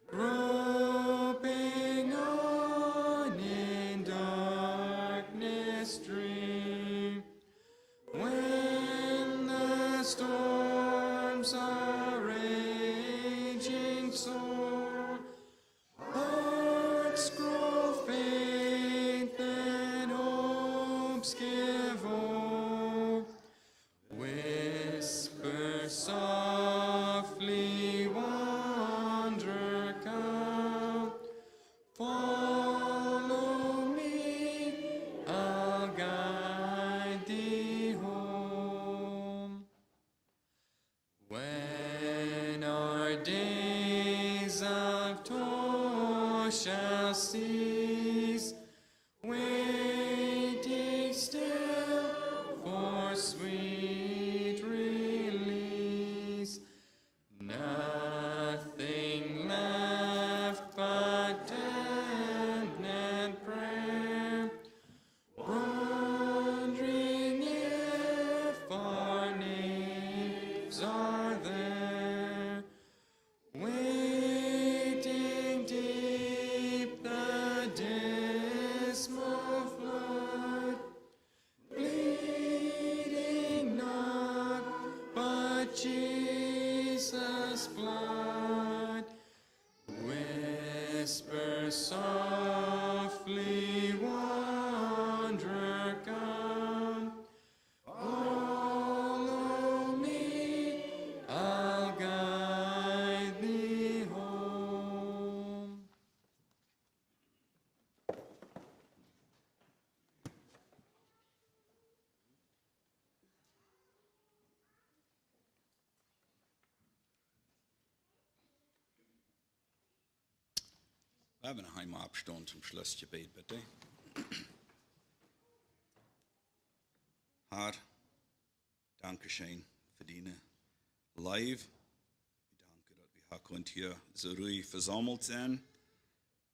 groping on in darkness dream. When the storms are raging sore, hearts grow faint and hopes give o'er. Whisper softly, wanderer, come, follow me, I'll guide thee home. When our days of toil shall cease, waiting still for sweet release, nothing left but death and prayer, wondering if our names are there, waiting deep the dismal flood, bleeding not but Jesus' blood. Whisper softly, wanderer, come, follow me, I'll guide thee home. Wir haben eine Heimabstunde zum Schlussgebet, bitte. Herr, danke schön für deine Live. Wir danken, dass wir hier so ruhig versammelt sind.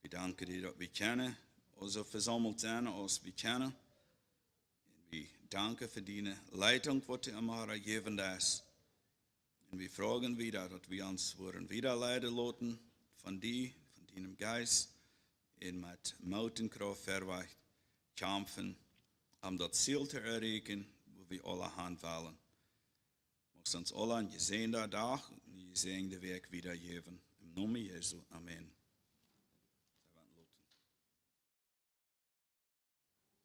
Wir danken dir, dass wir kennen, also versammelt sind, als wir kennen. Und wir danken für deine Leitung, die du immer gegeben hast. Und wir fragen wieder, dass wir uns wieder leiden lassen von dir, von deinem Geist, und mit Mut und Kraft verweicht kämpfen om dat ziel te erreiken, wo wir alle hin wollen. Mocht uns alle einen gesegneten Tag und einen gesegneten Weg wiedergeben. Im Namen Jesu. Amen.